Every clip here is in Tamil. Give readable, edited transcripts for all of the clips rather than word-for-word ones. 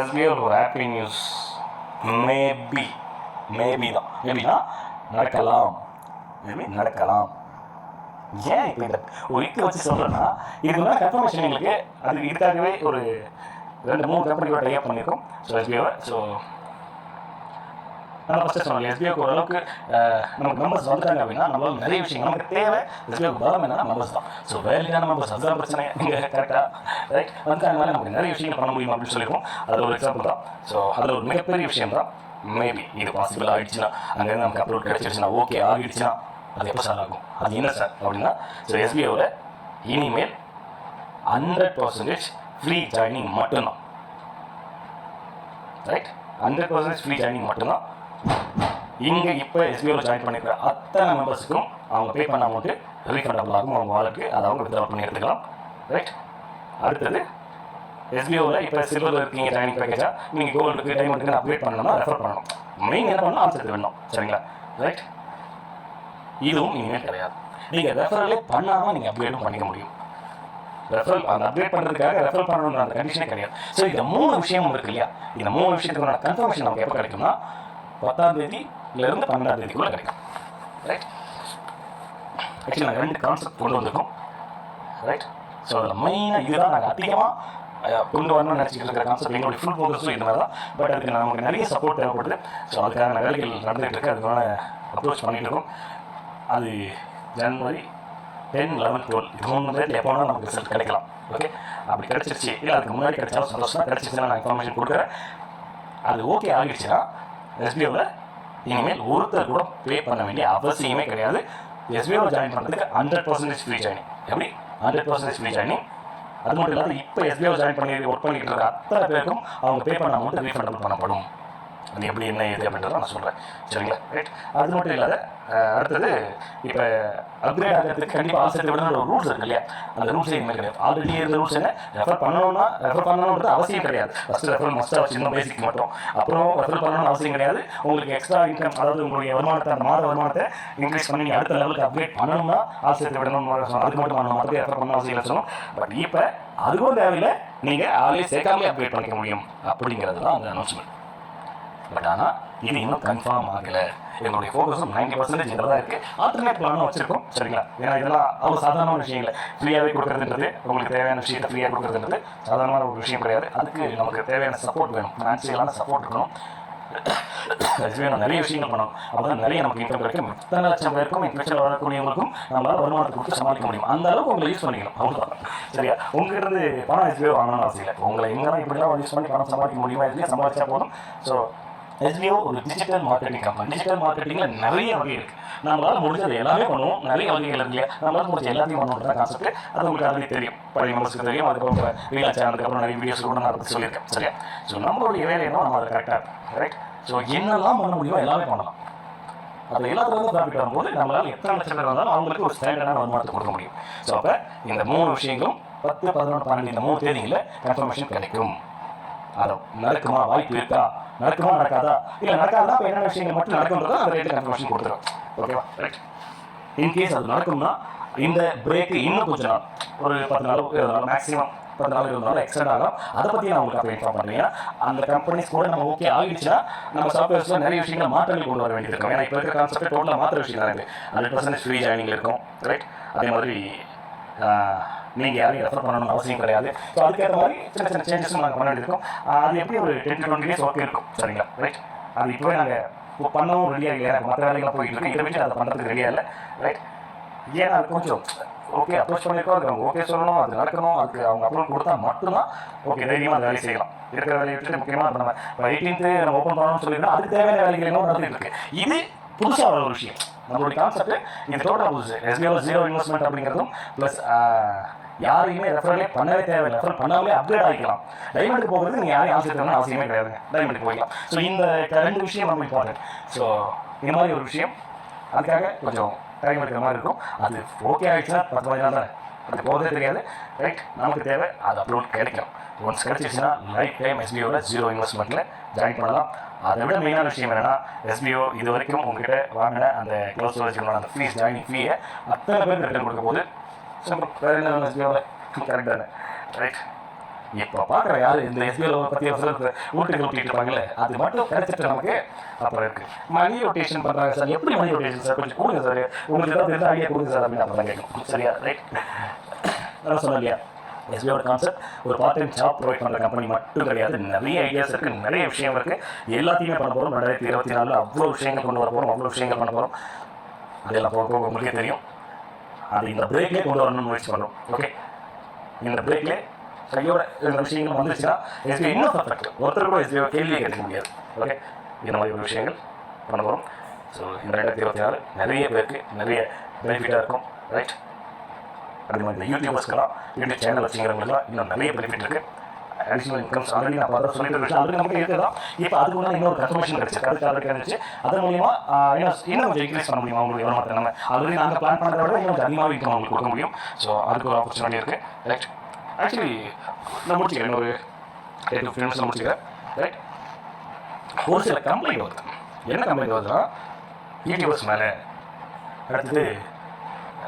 எஸ்பிஐ ஒரு ஹாப்பி நியூஸ் மேபினா நடக்கலாம். ஏன் இப்போ இந்த ஒரு இக்கு வச்சு சொல்கிறேன்னா, இதுக்கு மேலே கன்ஃபர்மேஷன் எங்களுக்கு அது இதுக்காகவே ஒரு 2-3 கம்பெனியோட டைப் பண்ணியிருக்கோம். ஸோ எஸ்பிஐவை நம்ம ஃபஸ்ட்டு சொன்னோம் எஸ்பிஐக்கு ஓரளவுக்கு நமக்கு மெம்பர்ஸ் வந்துட்டாங்க அப்படின்னா நம்மளால் நிறைய விஷயங்கள் நமக்கு தேவை. எஸ்பிஐக்கு பலம் என்னன்னா மெம்பர்ஸ் தான். ஸோ வேலையான மெம்பர்ஸ் அதுதான் பிரச்சனை. நீங்கள் கரெக்டாக ரைட் வந்துட்டாங்கனால நமக்கு நிறைய விஷயங்கள் பண்ண முடியும் அப்படின்னு சொல்லியிருக்கோம். அதில் ஒரு எக்ஸாம்பிள் தான். ஸோ அதில் ஒரு மிகப்பெரிய விஷயம் தான் மேபி இது பாசிபிள் ஆகிடுச்சுன்னா, அங்கேருந்து நமக்கு அப்லோட் கிடச்சிருச்சுன்னா, ஓகே ஆகிடுச்சுன்னா அது எப்போ சார் ஆகும்? அது என்ன சார் அப்படின்னா, ஸோ எஸ்பிஐவில் இனிமேல் 100% ஃப்ரீ ஜாயினிங் மட்டும்தான். ரைட், 100% ஃப்ரீ ஜாயினிங் மட்டும்தான். இங்கே இப்போ எஸ்பிஐவில் ஜாயின் பண்ணிக்கிற அத்தனை மெம்பர்ஸுக்கும் அவங்க பே பண்ண அமௌண்ட்டு ரீஃபண்டபிள் ஆகும் அவங்க வாலெட்டுக்கு. அதை அவங்க வித்ட்ரா பண்ணி எடுத்துக்கலாம். ரைட், அடுத்தது எஸ்பிஐவில் இப்போ சில்வரில் இருக்கீங்க ஜாயினிங் பேக்கேஜாக, நீங்கள் கோல்டுக்கு டைமண்டுக்கு அப்டேட் பண்ணணும்னா ரெஃபர் பண்ணணும். மெயின் என்ன பண்ணணும் ஆன்சர் வேணும். சரிங்களா? ரைட், இதுவும் இனிமேல் கிடையாது. நீங்கள் ரெஃபரலே பண்ணாமல் நீங்கள் அப்டேட்டும் பண்ணிக்க முடியும். ரெஃபரல் அந்த அப்டேட் பண்ணுறதுக்காக ரெஃபர் பண்ணணுன்ற அந்த கண்டிஷனே கிடையாது. ஸோ இந்த 3 விஷயமும் இருக்கு இல்லையா? இந்த 3 விஷயத்துக்கான கன்ஃபர்மேஷன் நமக்கு எப்போ கிடைக்கும்னா 10ஆம் தேதியிலேருந்து 12ஆம் தேதிக்குள்ளே கிடைக்கும். ரைட், ஆக்சுவலி நாங்கள் 2 கான்செப்ட் கொண்டு வந்திருக்கோம். ரைட், ஸோ அதில் மெயினாக இதுதான் நாங்கள் அதிகமாக கொண்டு வரணும்னு நினச்சிக்கிட்டு இருக்கிற கான்செப்ட். எங்களுடைய ஃபுல் ஃபோக்கஸும் இந்த மாதிரி தான். பட் அதுக்கு நமக்கு நிறைய சப்போர்ட் தேவைப்படுது. ஸோ அதுக்கான வேலைகள் நடந்துகிட்டு இருக்குது. அதுக்கான அப்ரோச் பண்ணிகிட்டு இருக்கோம். அது ஜனவரி 10, 11, 12 இது 3 டேட்டில் எப்போ வேணால் நமக்கு ரிசல்ட் கிடைக்கலாம். ஓகே, அப்படி கிடச்சிருச்சு இல்லை அதுக்கு முன்னாடி கிடைச்சாலும் சந்தோஷம். கிடச்சிச்சுன்னா நான் இன்ஃபர்மேஷன் கொடுக்குறேன். அது ஓகே ஆகிடுச்சுன்னா எஸ்பிஐவில் இனிமேல் ஒருத்தர் கூட பே பண்ண வேண்டிய அவசியமே கிடையாது. எஸ்பிஐவில் ஜாயின் பண்ணுறதுக்கு 100% ஃப்ரீ ஜாயினிங். எப்படி 100% ஃப்ரீ ஜாயினிங்? அது மட்டும் இல்லாமல் இப்போ எஸ்பிஐவில் ஜாயின் பண்ணி ஒர்க் பண்ணிக்கிட்டு இருக்க அத்தனை பேருக்கும் அவங்க பே பண்ண அமௌண்ட் ரீஃபண்டபிள் பண்ணப்படும். அது எப்படி என்ன இது அப்படின்றத நான் சொல்கிறேன். சரிங்களா? ரைட், அது மட்டும் இல்லாத அடுத்தது இப்போ அப்கிரேட் ஆகிறதுக்கு கண்டிப்பாக ஆசை விட ஒரு ரூல்ஸ் இருக்கு இல்லையா? அந்த ரூல்ஸே இனிமேல் கிடையாது. ஆல்ரெடி இருந்த ரூல்ஸ் என்ன, ரெஃபர் பண்ணணுன்றது அவசியம் கிடையாது. ஃபஸ்ட்டு ரெஃபர் மஸ்ட்டாக சின்ன பேசிக் மட்டும். அப்புறம் ரெஃபர் பண்ணணும்னு அவசியம் கிடையாது. உங்களுக்கு எக்ஸ்ட்ரா இன்கம், அதாவது உங்களுடைய வருமானத்தை, அந்த மாத வருமானத்தை இன்க்ரீஸ் பண்ணி நீங்கள் அடுத்த லெவலுக்கு அப்கிரேட் பண்ணணும்னா ஆசை விடணும். அதுக்கு மட்டும் பண்ணணும், மற்றபடி ரெஃபர் பண்ண அவசியம் இல்லை சொல்லணும். பட் இப்போ அதுக்கும் தேவையில்லை, நீங்கள் ஆளே சேர்க்காமலே அப்கிரேட் பண்ணிக்க முடியும் அப்படிங்கிறது தான் அந்த அனௌன்ஸ்மெண்ட். பட் ஆனால் இது இன்னும் கன்ஃபார்ம் ஆகலை. எங்களுடைய ஃபோக்கஸும் 90% இதில் தான் இருக்குது. ஆல்டர்னேட் பிளானும் வச்சுருக்கோம். சரிங்களா? ஏன்னா இதெல்லாம் அவ்வளோ சாதாரண விஷயங்களை ஃப்ரீயாகவே கொடுக்குறதுன்றது, உங்களுக்கு தேவையான விஷயத்தை ஃப்ரீயாக கொடுக்குறதுன்றது சாதாரணமான ஒரு விஷயம் கிடையாது. அதுக்கு நமக்கு தேவையான சப்போர்ட் வேணும், ஃபினான்ஷியலான சப்போர்ட் இருக்கணும். நிறைய விஷயங்கள் பண்ணணும். அப்போ தான் நிறைய நமக்கு இன்கம் கிடைக்கும். எத்தனை லட்சம் பேருக்கும் இன்ஃபெக்ஷன் வரக்கூடியவங்களுக்கும் நம்மளால் வருமானத்தை கொடுத்து சமாளிக்க முடியும். அந்த அளவுக்கு உங்களை யூஸ் பண்ணிக்கணும். அவ்வளோதான். சரியா? உங்ககிட்ட பணம் எஸ்பிஓ வாங்கணும்னு அவசியம் இல்லை. உங்களை எங்கெல்லாம் இப்படிலாம் யூஸ் பண்ணி பணம் சமாளிக்க முடியுமா? இதுலேயே சமாளிச்சா போதும். ஸோ எஸ்பிஓ ஒரு டிஜிட்டல் மார்க்கெட்டிங் கம்பெனி. டிஜிட்டல் மார்க்கெட்டிங்கில் நிறைய வகை இருக்குது. நம்மளால் முடிஞ்சது எல்லாமே பண்ணுவோம். நிறைய வகைகள் இருக்கு இல்லையா? நம்மளால் முடிஞ்ச எல்லாத்தையும் பண்ணுவோம் கான்செப்ட். அது உங்களுக்கு ஆல்ரெடி தெரியும், பழைய மெம்பர்ஸ்க்கு தெரியும். அதுக்கப்புறம் ரீலாச் ஆனதுக்கப்புறம் நிறைய வீடியோஸ் கூட நான் அதை பற்றி சொல்லியிருக்கேன். சரியா? ஸோ நம்மளுடைய வேலை என்ன, நம்ம அதை கரெக்டாக இருக்கும். ரைட், ஸோ என்னெல்லாம் பண்ண முடியுமோ எல்லாமே பண்ணலாம். அது எல்லாத்துலேருந்து ப்ராஃபிட் வரும்போது நம்மளால் எத்தனை லட்சம் பேர் வந்தாலும் அவங்களுக்கு ஒரு ஸ்டாண்டர்டான வருமானத்தை கொடுக்க முடியும். ஸோ அப்போ இந்த 3 விஷயங்களும் 10, 11, 12 இந்த 3 தேதிகளில் கன்ஃபர்மேஷன் கிடைக்கும். அது நடக்குமா, வாய்ப்பு இருக்கா, நடக்குமா நடக்காதா, இல்லை நடக்காதா, இப்போ என்னென்ன விஷயங்கள் மட்டும் நடக்கும்ன்றதோ அந்த ரேட்டு கன்ஃபர்மேஷன் கொடுத்துரும். ஓகேவா? ரைட், இன்கேஸ் அது நடக்கும்னா இந்த பிரேக்கு இன்னும் கொஞ்சம் நாள், ஒரு 10 நாள், 20 நாள், மேக்ஸிமம் 10 நாள் 20 நாள் எக்ஸ்டெண்ட் ஆகும். அதை பற்றி நான் உங்களுக்கு அப்போ இன்ஃபார்ம் பண்ணுறேன். அந்த கம்பெனிஸ் கூட நம்ம ஓகே ஆகிடுச்சுன்னா நம்ம சாஃப்ட்வேர்ஸில் நிறைய விஷயங்கள் மாற்றங்கள் கொண்டு வர வேண்டியது இருக்கும். ஏன்னா இப்போ இருக்கிற கான்செப்ட் டோட்டலாக மாற்ற விஷயம் தான் இருக்குது. 100% ஃப்ரீ ஜாயினிங் இருக்கும். ரைட், அதே மாதிரி நீங்கள் யாரையும் ரெஃபர் பண்ணணும்னு அவசியம் கிடையாது. ஸோ அதுக்கேற்ற மாதிரி சின்ன சின்ன சேஞ்சஸும் நாங்கள் பண்ண வேண்டியிருக்கோம். அது எப்படி ஒரு 10 to 20 days ஒர்க் இருக்கும். சரிங்களா? ரைட், அது இப்போவே நாங்கள் பண்ணவும் ரெடியாக இல்லை. எனக்கு மற்ற வேலைகளாக போயிட்டு இருக்கு. இதை வச்சு அதை பண்ணுறதுக்கு ரெடியாக இல்லை. ரைட், ஏன்னா அது கொஞ்சம் ஓகே அப்ரோச் பண்ணியிருக்கோம். அது அவங்க ஓகே சொல்லணும், அது நடக்கணும். அதுக்கு அவங்க அப்ரோச் கொடுத்தா மட்டும்தான் ஓகே தைரியமாக அந்த வேலையை செய்யலாம். இருக்கிற வேலையை விட்டு முக்கியமாக நம்ம 18th நம்ம ஓப்பன் பண்ணணும்னு சொல்லியிருக்கோம். அதுக்கு தேவையான வேலைகள் என்ன நடந்துட்டு இருக்கு. இது புதுசாக ஒரு விஷயம். நம்மளுடைய கான்செப்ட் இது டோட்டலாக புதுசு. எஸ்பிஐவில் 0 இன்வெஸ்ட்மெண்ட் அப்படிங்கிறதும் ப்ளஸ் யாரையுமே ரெஃபரலே பண்ணவே தேவையில்லை. ரெஃபர் பண்ணாமலே அப்கிரேட் ஆகிக்கலாம். டைமண்டுக்கு போகிறது நீங்கள் யாரையும் ஆசைப்படுறதுன்னு அவசியமே கிடையாதுங்க. டைமண்டுக்கு போய்க்கலாம். ஸோ இந்த 2 விஷயம் நம்ம இம்பார்ட்டன்ட். ஸோ இந்த மாதிரி ஒரு விஷயம், அதுக்காக கொஞ்சம் டைம் எடுக்கிற மாதிரி இருக்கும். அது ஓகே ஆகிடுச்சுன்னா 10-15 நாள் தான், அது போகிறதே தெரியாது. ரைட், நமக்கு தேவை அது அப்லோட் கிடைக்கும். ஒன்ஸ் கிடைச்சிச்சுன்னா லைஃப் டைம் எஸ்பிஓவில் 0 இன்வெஸ்ட்மெண்ட்டில் ஜாயின் பண்ணலாம். அதை விட மெயினான விஷயம் என்னென்னா, எஸ்பிஓ இது வரைக்கும் உங்ககிட்ட வாங்கின அந்த க்ளோஸ் ஸ்டோரேஜ் அந்த ஃபீஸ், ஜாயினிங் ஃபீயை அத்தனை பேருக்கு ரிட்டர்ன் கொடுக்க போது. சிம்பிள், வேறு என்ன எஸ்பிஓவில் கரெக்ட் தானே? ரைட், இப்போ பார்க்குற யார் இந்த எஸ்பிஐ பற்றி ஊட்டுகள் ஊட்டிட்டு இருப்பாங்களே அது மட்டும் கிடைச்சிட்டு நமக்கு அப்புறம் இருக்குது மணி ரொட்டேஷன் பண்ணுறாங்க சார். எப்படி மணி ரொட்டேஷன் சார் கொஞ்சம் கொடுங்க சார், உங்களுக்கு ஏதாவது தெரிஞ்ச ஐடியா கொடுங்க சார் அப்படின்னு அப்புறம் கேட்கும். சரியா? ரைட். நான் சொன்னேன் இல்லையா, எஸ்பிஐயோட கான்செப்ட் ஒரு பார்ட் டைம் ஜாப் ப்ரொவைட் பண்ணுற கம்பெனி மட்டும் கிடையாது. நிறைய ஐடியாஸ் இருக்குது, நிறைய விஷயம் இருக்குது. எல்லாத்தையுமே பண்ண போகிறோம். 2024 அவ்வளோ விஷயங்கள் கொண்டு வர போகிறோம், அவ்வளோ விஷயங்கள் பண்ண போகிறோம். அதெல்லாம் போக போக உங்களுக்கே தெரியும். அது இந்த பிரேக்லேயே கொண்டு வரணும்னு முயற்சி பண்ணுறோம். ஓகே, இந்த பிரேக்லேயே கையோட இந்த விஷயங்கள் வந்துச்சுன்னா எஸ்பிஐ இன்னும் பர்ஃபெக்ட். ஒருத்தர் கூட எஸ்பிஐ கேள்வியே கேட்க முடியாது. ஓகே, இந்த மாதிரி ஒரு விஷயங்கள் பண்ண போகிறோம். ஸோ இந்த 2024 நிறைய பேருக்கு நிறைய பெனிஃபிட்டாக இருக்கும். ரைட். அது மாதிரி இந்த யூடியூபர்ஸ்க்கெல்லாம் யூடியூப் சேனல் வச்சுக்கிறவங்களுக்குலாம் இன்னும் நிறைய பெனிஃபிட் இருக்குது. அடிஷனல் இன்கம்ஸ் ஆல்ரெடி நான் பார்த்தா சொல்லிட்டு இருக்கேன். ஆல்ரெடி நமக்கு இருக்குதான். இப்போ அதுக்கு முன்னாடி இன்னொரு கன்ஃபர்மேஷன் கிடச்சிருக்கு. அதுக்கு ஆல்ரெடி கிடச்சி அதன் மூலியமா இன்னும் கொஞ்சம் இன்க்ரீஸ் பண்ண முடியும். அவங்களுக்கு எவ்வளோ மாற்றம் நம்ம ஆல்ரெடி நாங்கள் பிளான் பண்ணுறத விட இன்னும் கொஞ்சம் அதிகமாக இன்கம் அவங்களுக்கு கொடுக்க முடியும். ஸோ அதுக்கு ஒரு ஆப்பர்ச்சுனிட்டி இருக்குது. ரைட். ஆக்சுவலி நான் முடிச்சுக்கிறேன், இன்னொரு 8 நிமிஷம் முடிச்சுக்கிறேன். ரைட். ஒரு சில கம்ப்ளைண்ட் வருது. என்ன கம்ப்ளைண்ட் வருதுன்னா, யூடியூபர்ஸ் மேலே, அடுத்தது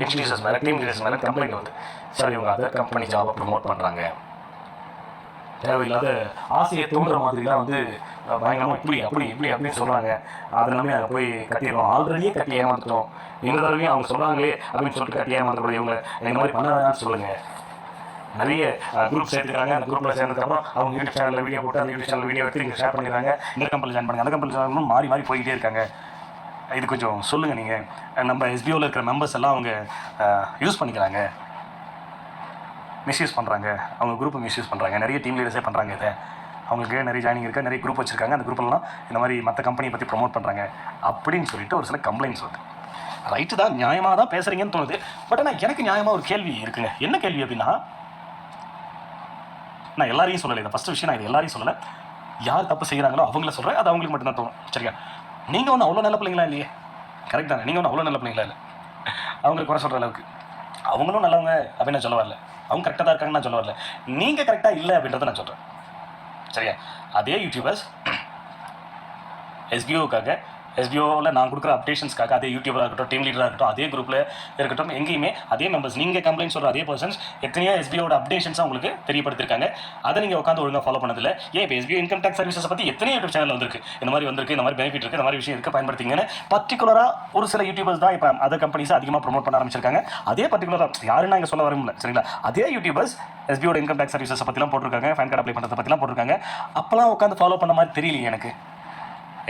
இன்ஸ்டியூஷன்ஸ் மேலே, டீம் லீடர்ஸ் மேலே கம்ப்ளைண்ட் வருது. சார் இவங்க அதர் கம்பெனி ஜாபை ப்ரமோட் பண்ணுறாங்க, தேவையில்லாத ஆசையை தூண்டுற மாதிரிலாம் வந்து பயங்கரமாக இப்படி அப்படி இப்படி அப்படின்னு சொல்கிறாங்க. அதை நம்பி நாங்கள் போய் கட்டிடுறோம். ஆல்ரெடியே கட்டி ஏமாந்துட்டோம். இந்த தடவையும் அவங்க சொல்கிறாங்களே அப்படின்னு சொல்லிட்டு கட்டி ஏமாந்துக்கூட இவங்க இந்த மாதிரி பண்ண வேணாம்னு சொல்லுங்கள். நிறைய குரூப் சேர்த்துக்கிறாங்க. அந்த குரூப்பில் சேர்ந்ததுக்கப்புறம் அவங்க யூடியூப் சேனலில் வீடியோ போட்டு அந்த யூடியூப் சேனல் வீடியோ எடுத்து இங்கே ஷேர் பண்ணிடுறாங்க. இந்த கம்பெனி ஜாயின் பண்ணுங்க, அந்த கம்பெனி ஜாயின் பண்ணணும், மாறி மாறி போய்கிட்டே இருக்காங்க. இது கொஞ்சம் சொல்லுங்கள். நீங்கள் நம்ம எஸ்பிஓவில் இருக்கிற மெம்பர்ஸ் எல்லாம் அவங்க யூஸ் பண்ணிக்கிறாங்க, மிஸ்யூஸ் பண்ணுறாங்க, அவங்க குரூப்பை மிஸ்யூஸ் பண்ணுறாங்க. நிறைய டீம் லீடர்ஸே பண்ணுறாங்க. இதை அவங்களுக்கு நிறைய ஜாயினிங் இருக்குது, நிறைய குரூப் வச்சுருக்காங்க. அந்த குரூப்லாம் இந்த மாதிரி மற்ற கம்பெனியை பற்றி ப்ரொமோட் பண்ணுறாங்க அப்படின்னு சொல்லிட்டு ஒரு சில கம்ப்ளைண்ட்ஸ் வருது. ரைட்டு தான், நியாயமாக தான் பேசுகிறீங்கன்னு தோணுது. பட் ஆனால் எனக்கு நியாயமாக ஒரு கேள்வி இருக்குங்க. என்ன கேள்வி அப்படின்னா, நான் எல்லாரையும் சொல்லலை. இந்த ஃபஸ்ட்டு விஷயம் நான் இது எல்லாரையும் சொல்லலை. யார் தப்பு செய்கிறாங்களோ அவங்கள சொல்கிறேன். அது அவங்களுக்கு மட்டும்தான் தோணும். சரியா? நீங்கள் ஒன்றும் அவ்வளோ நல்ல பிள்ளைங்களா இல்லையே? கரெக்ட் தானே? நீங்கள் ஒன்றும் அவ்வளோ நல்ல பிள்ளைங்களா இல்லை. அவங்களுக்கு குறை சொல்கிற அளவுக்கு அவங்களும் நல்லவங்க அப்படின்னு நான் சொல்ல வரல. அவங்க கரெக்டாக தான் இருக்காங்கன்னு நான் சொல்ல வரல. நீங்கள் கரெக்டாக இல்லை அப்படின்றத நான் சொல்கிறேன். சரியா? அதே யூடியூபர்ஸ் எஸ்பிஓக்காக, எஸ்பிஓவில் நான் கொடுக்குற அப்டேஷன்ஸ்க்காக, அதே யூடியூபராக இருக்கட்டும், டீம் லீடராக இருக்கட்டும், அதே குரூப்பில் இருக்கட்டும், எங்கேயுமே அதே மெம்பர்ஸ், நீங்கள் கம்ப்ளைண்ட் சொல்கிற அதே பர்சன்ஸ் எத்தனையோ எஸ்பிஓட அப்டேஷன்ஸாக உங்களுக்கு தெரியப்படுத்திருக்காங்க. அதை நீங்கள் உட்காந்து ஒழுங்காக ஃபாலோ பண்ணதில்லை. ஏன் இப்போ எஸ்பிஓ இன்கம் டேக்ஸ் சர்வீசஸ் பற்றி எத்தனை யூடியூப் சேனல் வந்திருக்கு, இந்த மாதிரி வந்திருக்கு, இந்த மாதிரி பெனிஃபிட் இருக்குது, இந்த மாதிரி விஷயம் இருக்குது, பயன்படுத்திங்கன்னு பர்டிகுலராக ஒரு சில யூடியூபர்ஸ் தான் இப்போ அதர் கம்பெனிஸ் அதிகமாக ப்ரொமோட் பண்ண ஆரம்பிச்சிருக்காங்க. அதே பர்டிகுலராக யாருன்னா இங்கே சொல்ல வரும்ல, சரிங்களா? அதே யூடியூபர்ஸ் எஸ்பிஓட இன்கம் டேக்ஸ் சர்வீசஸ் பற்றிலாம் போட்டிருக்காங்க, ஃபேன் கார்டு அப்ளை பண்ணுறதை பற்றிலாம் போட்டிருக்காங்க. அப்போலாம் உட்காந்து ஃபாலோ பண்ண மாதிரி தெரியலையே எனக்கு.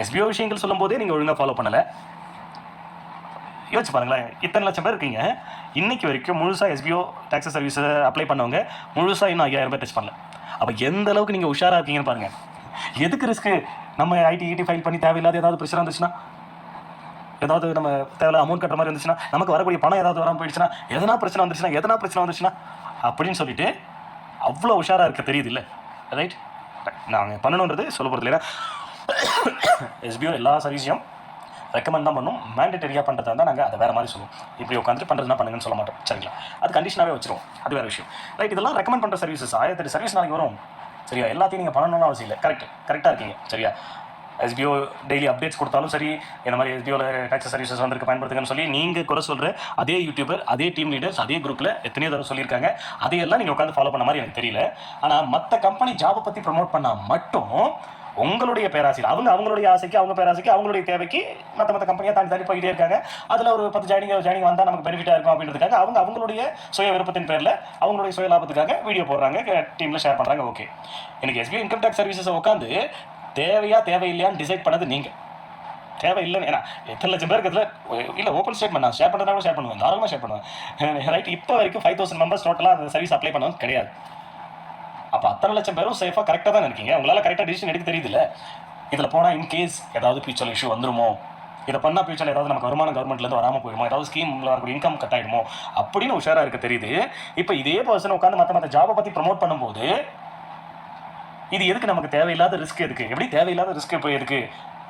எஸ்பிஓ விஷயங்கள் சொல்லும் போதே நீங்கள் ஒழுங்காக ஃபாலோ பண்ணலை. யோசிச்சு பாருங்களேன், இத்தனை லட்சம் பேர் இருக்கீங்க. இன்றைக்கி வரைக்கும் முழுசாக எஸ்பிஓ டேக்ஸ் சர்வீஸை அப்ளை பண்ணவங்க முழுசாக இன்னும் 5000 பேர் டச் பண்ணல. அப்போ எந்த அளவுக்கு நீங்கள் உஷாராக இருக்கீங்கன்னு பாருங்கள். எதுக்கு ரிஸ்க்கு? நம்ம ஐடி ஃபைல் பண்ணி தேவையில்லாத ஏதாவது பிரச்சனை வந்துச்சுன்னா, ஏதாவது நம்ம தேவையில்ல அமௌண்ட் கட்டுற மாதிரி இருந்துச்சுன்னா, நமக்கு வரக்கூடிய பணம் ஏதாவது வராமல் போயிடுச்சுன்னா, எதனா பிரச்சனை வந்துச்சுன்னா அப்படின்னு சொல்லிட்டு அவ்வளோ உஷாராக இருக்க தெரியுது இல்லை? ரைட். நாங்கள் பண்ணணுன்றது சொல்ல போகிறது இல்லை. எஸ்பிஓ எல்லா சர்வீஸையும் ரெக்கமெண்ட் தான் பண்ணும். மேண்டேட்டரியாக பண்ணுறதா இருந்தால் நாங்கள் அதை வேறு மாதிரி சொல்லுவோம். இப்படி உட்காந்துட்டு பண்ணுறதுனா பண்ணுங்கன்னு சொல்ல மாட்டோம். சரிங்களா? அது கண்டிஷனாகவே வச்சிருவோம். அது வேறு விஷயம். ரைட். இதெல்லாம் ரெக்கமெண்ட் பண்ணுற சர்வீசஸ் 1008 சர்வீஸ் நாளைக்கு வரும். சரியா? எல்லாத்தையும் நீங்கள் பண்ணணும்னு அவசியம் இல்லை. கரெக்டாக இருக்கீங்க. சரியா? எஸ்பிஓ டெய்லி அப்டேட்ஸ் கொடுத்தாலும் சரி, இந்த மாதிரி எஸ்பிஓவில் டேக்ஸ் சர்வீசஸ் வந்துருக்கு, பயன்படுத்துங்கன்னு சொல்லி நீங்கள் குறை சொல்கிற அதே யூடியூபர், அதே டீம் லீடர்ஸ், அதே குரூப்பில் எத்தனையோ தடவை சொல்லியிருக்காங்க. அதையெல்லாம் நீங்கள் உட்காந்து ஃபாலோ பண்ண மாதிரி எனக்கு தெரியல. ஆனால் மற்ற கம்பெனி ஜாபை பற்றி ப்ரமோட் பண்ணால் மட்டும் உங்களுடைய பேராசையில் அவங்களுடைய ஆசைக்கு, அவங்க பேராசைக்கு, அவங்களுடைய தேவைக்கு மற்ற கம்பெனியாக தாண்டி போயிட்டே இருக்காங்க. அதில் ஒரு 10 ஜாயினிங் வந்தால் நமக்கு பெனிஃபிட்டாக இருக்கும் அப்படின்றதுக்காக அவங்களுடைய சுய விருப்பத்தின் பேரில் அவங்களுடைய சுய லாபத்துக்காக வீடியோ போடுறாங்க, டீமில் ஷேர் பண்ணுறாங்க. ஓகே, எனக்கு எஸ்பிஐ இன்கம் டேக்ஸ் சர்வீசஸை உட்காந்து தேவையில்லையான்னு டிசைட் பண்ணது நீங்கள். தேவையில்லைன்னு ஏன்னா எத்தனை லட்சம் பேருக்கு இதில் இல்லை ஓப்பன் ஸ்டேட்மெண்ட் நான் ஷேர் பண்ணுறதா கூட ஷேர் பண்ணுவேன், தாராளமாக ஷேர் பண்ணுவேன். ரைட். இப்போ வரைக்கும் 5000 மெம்பர்ஸ் டோட்டலாக அந்த சர்வீஸ் அப்ளை பண்ணவும் கிடையாது. அப்போ அத்தனை லட்சம் பேரும் சேஃபாக கரெக்டாக தான் இருக்கீங்க. உங்களால் கரெக்டாக டிசிஷன் எடுக்க தெரியுதுல்ல. இதில் போனால் இன்கேஸ் ஏதாவது ஃபியூச்சர் இஷ்யூ வந்துருமோ, இதை பண்ணால் ஃபியூச்சரில் ஏதாவது நமக்கு வருமானம் கவர்மெண்ட்லேருந்து வராமல் போயிடுமோ, ஏதாவது ஸ்கீமில் வரக்கூடிய இன்கம் கட் ஆகிடுமோ அப்படின்னு உஷாராக இருக்க தெரியுது. இப்போ இதே பர்சன் உட்காந்து மற்ற ஜாபை பற்றி ப்ரமோட் பண்ணும்போது இது எதுக்கு நமக்கு தேவையில்லாத ரிஸ்க்? எதுக்கு? எப்படி தேவையில்லாத ரிஸ்க் இப்போ எதுக்கு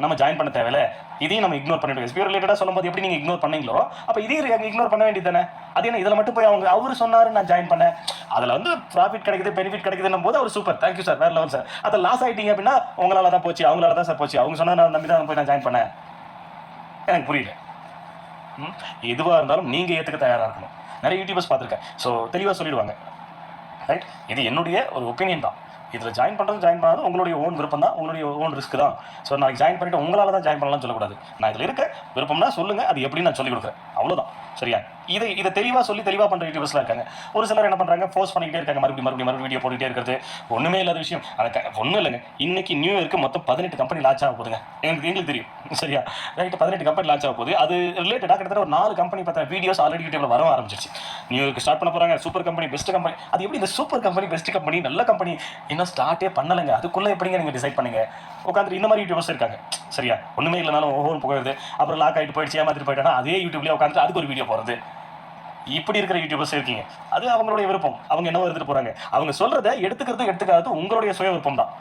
நம்ம ஜாயின் பண்ண தேவையில்ல? இதையும் நம்ம இக்னோர் பண்ணிவிடுவோம். எஸ்பிஓ ரிலேட்டடாக சொல்லும்போது எப்படி நீங்கள் இக்னோர் பண்ணீங்களோ, அப்போ இதையும் இக்னோர் பண்ண வேண்டியது தானே? அது என்ன இதில் மட்டும் போய் அவர் சொன்னார் நான் ஜாயின் பண்ணேன், அதில் வந்து ப்ராஃபிட் கிடைக்குது, பெனிஃபிட் கிடைக்குதுன்னும் போது அவர் சூப்பர், தேங்க்யூ சார், வேறு லெவல் சார். அதை லாஸ் ஆகிட்டீங்க அப்படின்னா உங்களால் தான் போச்சு, அவங்களால தான் சார் போச்சு, அவங்க சொன்னால் நான் நம்பி தான் போய் நான் ஜாயின் பண்ணேன். எனக்கு புரியல. எதுவாக இருந்தாலும் நீங்கள் ஏற்றுக்க தயாராக இருக்கணும். நிறைய யூடியூபர்ஸ் பார்த்துருக்கேன். ஸோ தெளிவாக சொல்லிடுவாங்க, ரைட். இது என்னுடைய ஒரு ஒப்பீனியன் தான். இதில் ஜாயின் பண்ணாது உங்களுடைய ஓன் விருப்பம் தான், உங்களுடைய ஓன் ரிஸ்க் தான். ஸோ நான் ஜாயின் பண்ணிவிட்டு உங்களால் தான் ஜாயின் பண்ணலாம்னு சொல்லக்கூடாது. நான் இதில் இருக்க விருப்பம்னா சொல்லுங்கள், அது எப்படின்னு நான் சொல்லிக் கொடுக்குறேன், அவ்வளோதான். சரியா? இதை தெளிவாக பண்ணுற யூடியூபர்ஸ்லாம் இருக்காங்க. ஒரு சிலர் என்ன பண்ணுறாங்க, ஃபோர்ஸ் பண்ணிக்கிட்டே இருக்காங்க, மறுபடியும் வீடியோ போட்டுகிட்டே இருக்கிறது ஒன்றுமே இல்லாத விஷயம். அதை ஒன்றும் இல்லைங்க. இன்றைக்கி நியூ இயருக்கு மொத்தம் 18 கம்பெனி லான்ச் ஆக போகுதுங்க. எங்களுக்கு தெரியும். சரியா? ரைட்டு, 18 கம்பெனி லான்ச் ஆக போகுது. அது ரிலேட்டடாக கிட்டத்தட்ட ஒரு 4 கம்பெனி பார்த்தா வீடியோஸ் ஆல்ரெடி யூடியூப்ல வர ஆரம்பிச்சிருச்சு. நியூ இயர்க்கு ஸ்டார்ட் பண்ண போகிறாங்க. Super company, best company. அது எப்படி இந்த சூப்பர் கம்பெனி, பெஸ்ட் கம்பெனி, நல்ல கம்பெனி இன்னும் ஸ்டார்ட்டே பண்ணலைங்க. அதுக்குள்ளே எப்படிங்க நீங்கள் டிசைட் பண்ணுங்க? உட்காந்துட்டு இந்த மாதிரி யூடியூபர்ஸ் இருக்காங்க. சரியா? ஒன்றுமே இல்லைனாலும் ஓஹோன்னு போகிறது, அப்புறம் லாக் ஆகிட்டு போயிடுச்சு, ஏமாத்திட்டு போயிட்டானா அதே யூடியூப்லேயே உட்காந்துட்டு அதுக்கு ஒரு வீடியோ போகிறது. இப்படி இருக்கிற யூடியூபர்ஸ் இருக்கீங்க. அது அவங்களுடைய விருப்பம். அவங்க என்ன எடுத்துகிட்டு போகிறாங்க, அவங்க சொல்கிறத எடுத்துக்காதது உங்களுடைய சுய விருப்பம் தான்.